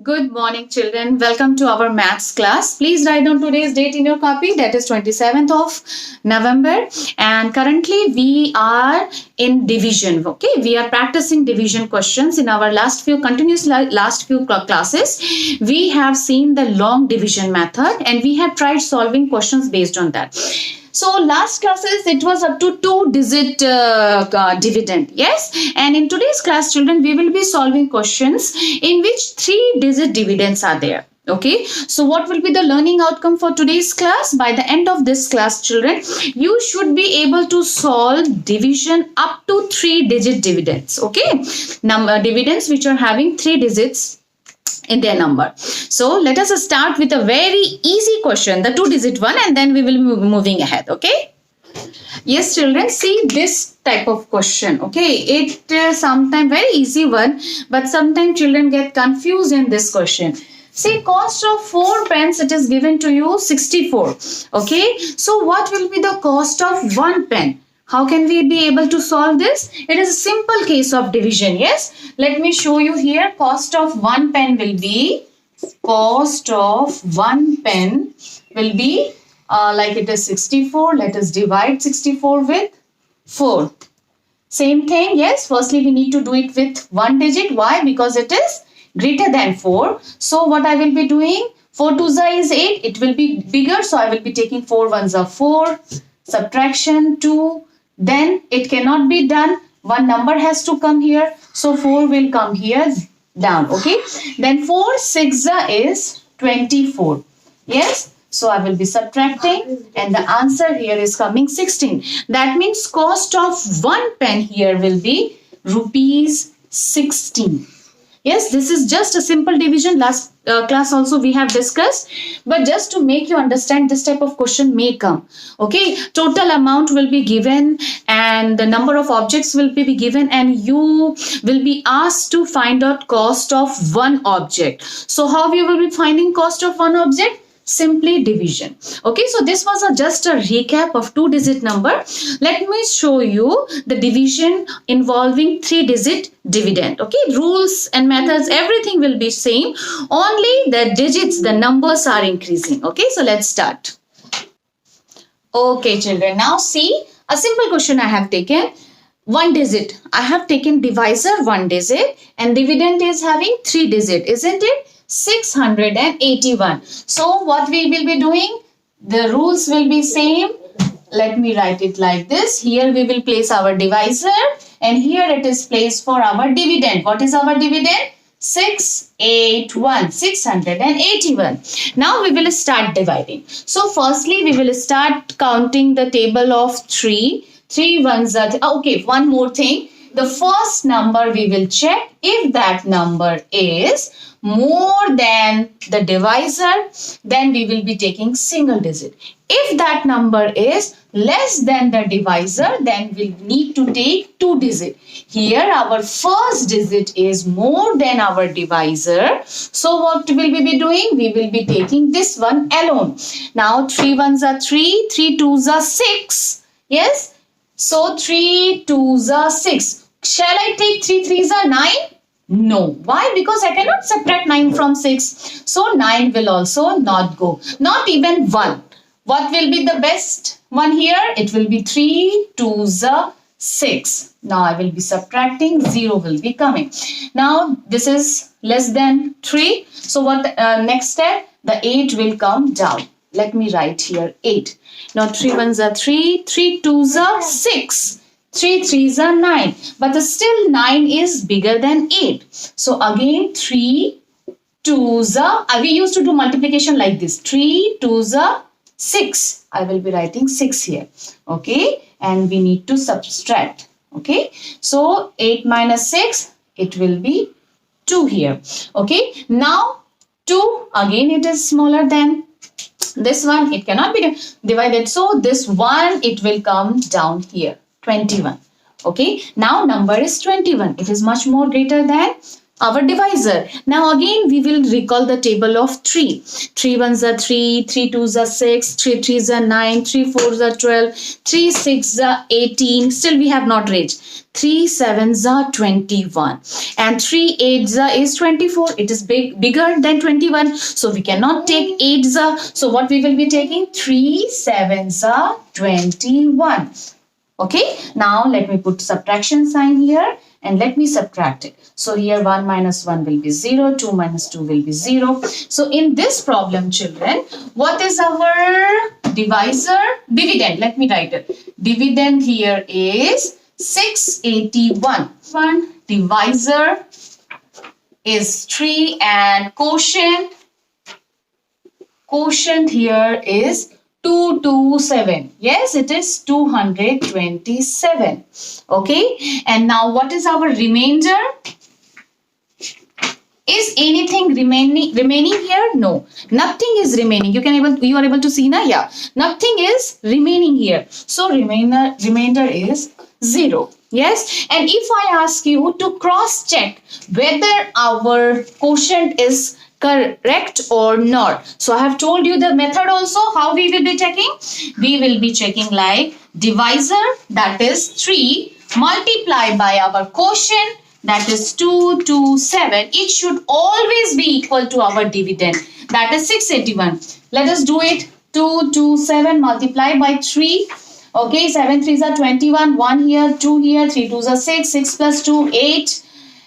Good morning, children. Welcome to our maths class. Please write down today's date in your copy. That is 27th of November. And currently we are in division. Okay, we are practicing division questions. In our last few classes, we have seen the long division method and we have tried solving questions based on that. So last classes it was up to 2-digit dividend, yes, and in today's class, children, we will be solving questions in which 3-digit dividends are there. Okay, so what will be the learning outcome for today's class? By the end of this class, children, you should be able to solve division up to 3-digit dividends. Okay, number dividends which are having 3 digits in their number. So let us start with a very easy question, the 2-digit one, and then we will be moving ahead. Okay, yes, children, see this type of question. Okay, it is sometimes very easy one, but sometimes children get confused in this question. See, cost of 4 pence, it is given to you 64. Okay, so what will be the cost of 1 pen? How can we be able to solve this? It is a simple case of division. Yes, let me show you here. Cost of 1 pen will be, like it is 64. Let us divide 64 with 4. Same thing. Yes, firstly we need to do it with 1 digit. Why? Because it is greater than 4. So what I will be doing? 4 2s is 8. It will be bigger. So I will be taking 4 1s are 4. Subtraction 2. Then it cannot be done. One number has to come here. So 4 will come here down. Okay. Then 4 6 is 24. Yes. So I will be subtracting and the answer here is coming 16. That means cost of 1 pen here will be rupees 16. Yes, this is just a simple division. Last class also we have discussed. But just to make you understand, this type of question may come. Okay, total amount will be given and the number of objects will be given and you will be asked to find out cost of one object. So how you will be finding cost of one object? Simply division. Okay, so this was just a recap of 2-digit number. Let me show you the division involving 3-digit dividend. Okay, rules and methods, everything will be same. Only the digits, the numbers are increasing. Okay, so let's start. Okay, children, now see a simple question I have taken. 1 digit. I have taken divisor 1 digit and dividend is having 3 digit, isn't it? 681. So what we will be doing? The rules will be same. Let me write it like this. Here we will place our divisor and here it is placed for our dividend. What is our dividend? 681. 681. Now we will start dividing. So firstly we will start counting the table of 3. 3 ones are, okay, one more thing. The first number we will check. If that number is more than the divisor, then we will be taking single digit. If that number is less than the divisor, then we need to take 2 digit. Here our first digit is more than our divisor. So what will we be doing? We will be taking this one alone. Now 3 ones are 3, 3 twos are 6. Yes. So 3 twos are 6. Shall I take 3 threes are 9? No. Why? Because I cannot subtract 9 from 6. So 9 will also not go. Not even 1. What will be the best one here? It will be 3 twos are 6. Now I will be subtracting. 0 will be coming. Now this is less than 3. So what next step? The 8 will come down. Let me write here 8. Now 3 ones are 3. 3 twos are 6. 3 threes are 9. But still 9 is bigger than 8. So again 3 twos are, we used to do multiplication like this. 3 twos are 6. I will be writing 6 here. Okay. And we need to subtract. Okay. So 8 minus 6, it will be 2 here. Okay. Now 2, again it is smaller than this one. It cannot be divided. So this 1, it will come down here. 21. Okay. Now number is 21. It is much more greater than our divisor. Now again we will recall the table of 3. 3 ones are 3, 3 twos are 6, 3 threes are 9, 3 fours are 12, 3 sixes are 18. Still we have not reached. 3 sevens are 21 and 3 eights are is 24. It is bigger than 21. So we cannot take 8s are. So what we will be taking? 3 sevens are 21. Okay, now let me put subtraction sign here and let me subtract it. So here 1 minus 1 will be 0, 2 minus 2 will be 0. So in this problem, children, what is our divisor? Dividend, let me write it. Dividend here is 681. One divisor is 3 and quotient here is 227. Yes, it is 227. Okay, and now what is our remainder? Is anything remaining here? No, nothing is remaining. You are able to see now. Yeah, nothing is remaining here. So remainder is 0. Yes, and if I ask you to cross check whether our quotient is correct or not. So I have told you the method also how we will be checking. We will be checking like divisor, that is 3, multiply by our quotient, that is 227. It should always be equal to our dividend, that is 681. Let us do it. 227 multiplied by 3. Okay, 7 threes are 21, 1 here, 2 here, 3 twos are 6, 6 plus 2, 8,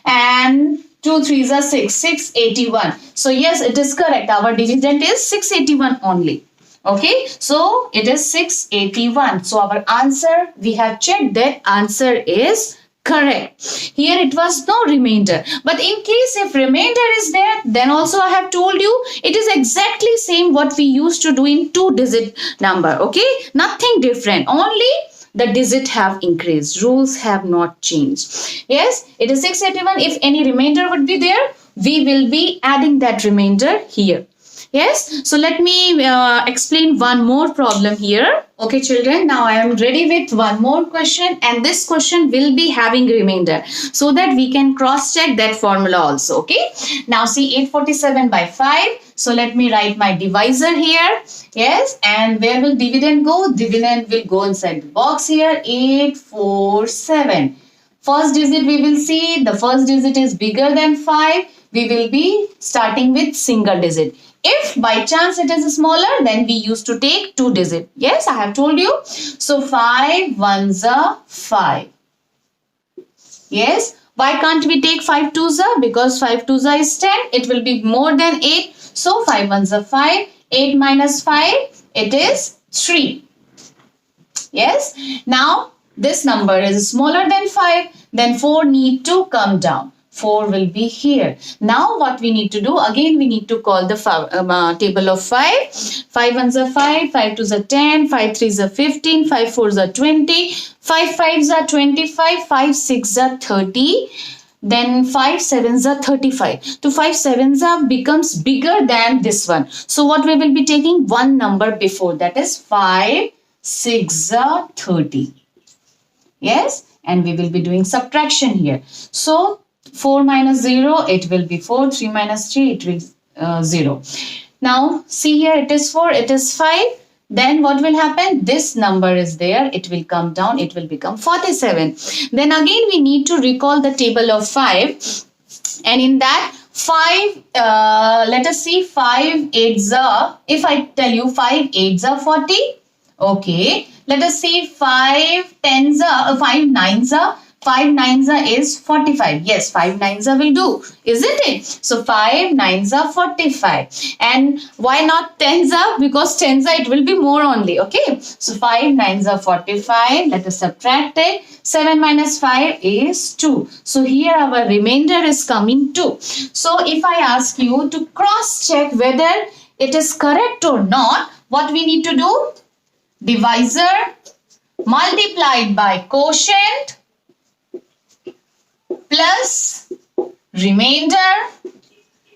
and 2 threes are 6, 681. So yes, it is correct. Our dividend is 681 only. Okay, so it is 681. So our answer, we have checked that answer is correct. Here it was no remainder. But in case if remainder is there, then also I have told you it is exactly same what we used to do in 2-digit number. Okay, nothing different. Only the digit have increased. Rules have not changed. Yes, it is 681. If any remainder would be there, we will be adding that remainder here. Yes, so let me explain one more problem here. Okay, children, now I am ready with one more question, and this question will be having remainder so that we can cross check that formula also. Okay, now see 847 by 5. So let me write my divisor here. Yes, and where will dividend go? Dividend will go inside the box here. 847. First digit we will see. The first digit is bigger than 5. We will be starting with single digit. If by chance it is smaller, then we used to take 2 digit. Yes, I have told you. So 5 ones are 5. Yes, why can't we take 5 twos are? Because 5 twos are is 10. It will be more than 8. So 5 ones are 5. 8 minus 5, it is 3. Yes, now this number is smaller than 5. Then 4 need to come down. 4 will be here. Now what we need to do? Again we need to call the table of 5. 5 ones are 5, 5 twos are 10, 5 threes are 15, 5 fours are 20, 5 fives are 25, 5 sixes are 30. Then 5 sevens are 35. So 5 sevens are becomes bigger than this one. So what we will be taking? One number before, that is 5 6 are 30. Yes, and we will be doing subtraction here. So 4 minus 0, it will be 4. 3 minus 3, it will 0. Now see here, it is 4, it is 5. Then what will happen? This number is there. It will come down. It will become 47. Then again we need to recall the table of 5. And in that 5, let us see 5 8s are, if I tell you 5 8s are 40. Okay. Let us see 5 10s are, 5 9s are. 5 9s are is 45. Yes, 5 9s are will do, isn't it? So 5 9s are 45. And why not 10s are? Because 10s are, it will be more only. Okay. So 5 9s are 45. Let us subtract it. 7 minus 5 is 2. So here our remainder is coming 2. So if I ask you to cross check whether it is correct or not, what we need to do? Divisor multiplied by quotient plus remainder,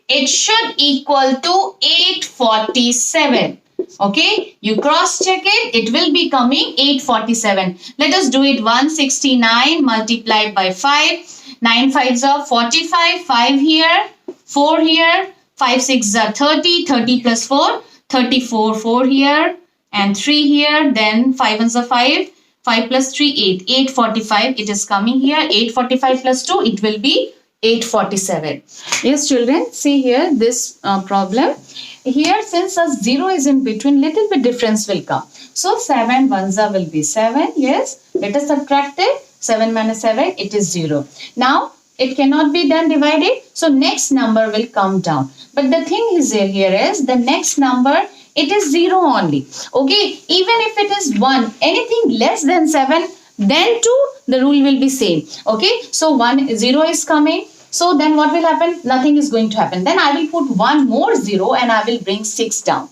it should equal to 847. Okay, you cross check it, it will be coming 847. Let us do it. 169 multiplied by 5. 9 5s are 45, 5 here, 4 here, 5 6s are 30, 30 plus 4, 34, 4 here and 3 here, then 5 ones are 5, 5 plus 3, 8, 845 it is coming here, 845 plus 2 it will be 847. Yes children, see here this problem. Here since a 0 is in between, little bit difference will come. So 7 ones are will be 7. Yes, let us subtract it. 7 minus 7 it is 0. Now it cannot be done divided. So next number will come down. But the thing is here is the next number it is 0 only. Okay, even if it is 1, anything less than 7, then 2, the rule will be same. Okay, so 0 is coming. So then what will happen? Nothing is going to happen. Then I will put one more 0 and I will bring 6 down.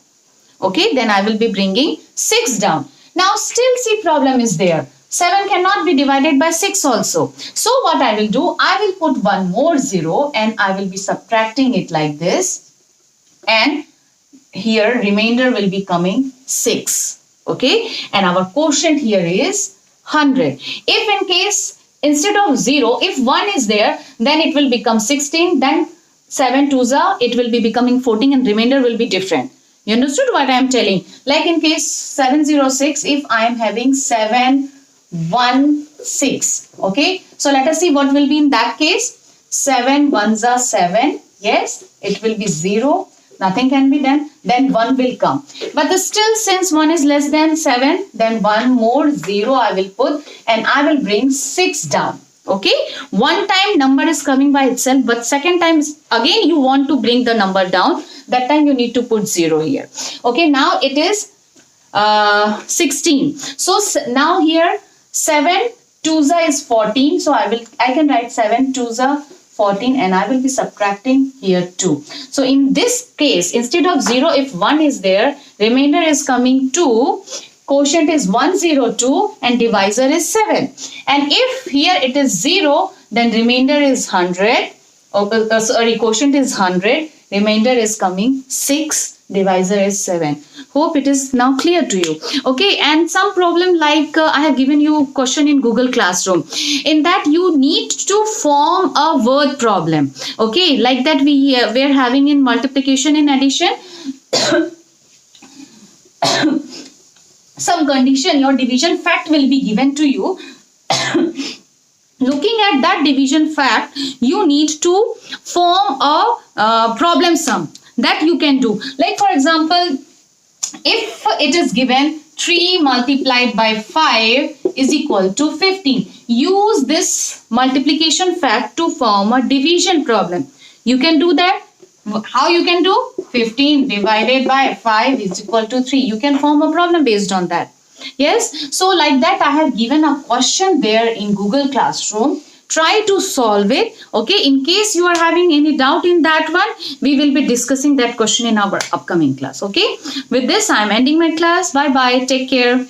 Okay, then I will be bringing 6 down. Now still see problem is there. 7 cannot be divided by 6 also. So what I will do? I will put one more 0 and I will be subtracting it like this. And here remainder will be coming 6. Okay, and our quotient here is 100. If in case instead of 0, if 1 is there, then it will become 16. Then 7 2s are, it will be becoming 14 and remainder will be different. You understood what I am telling? Like in case 706, if I am having 716. Okay. So let us see what will be in that case. 7 ones are 7. Yes, it will be 0. Nothing can be done. Then 1 will come. But still since 1 is less than 7, then one more 0 I will put and I will bring 6 down. Okay. One time number is coming by itself, but second time again you want to bring the number down. That time you need to put 0 here. Okay. Now it is 16. So now here 7 2s is 14. So I can write 7 2s 14 and I will be subtracting here 2. So in this case, instead of 0, if 1 is there, remainder is coming 2, quotient is 102 and divisor is 7. And if here it is 0, then remainder is 100. Quotient is 100, remainder is coming 6, divisor is 7. Hope it is now clear to you. Okay, and some problem like I have given you question in Google Classroom. In that you need to form a word problem. Okay, like that we are having in multiplication and addition. Some condition, your division fact will be given to you. Looking at that division fact, you need to form a problem sum that you can do. Like for example, if it is given 3 multiplied by 5 is equal to 15, use this multiplication fact to form a division problem. You can do that. How you can do? 15 divided by 5 is equal to 3. You can form a problem based on that. Yes. So like that I have given a question there in Google Classroom. Try to solve it. Okay. In case you are having any doubt in that one, we will be discussing that question in our upcoming class. Okay. With this, I am ending my class. Bye bye. Take care.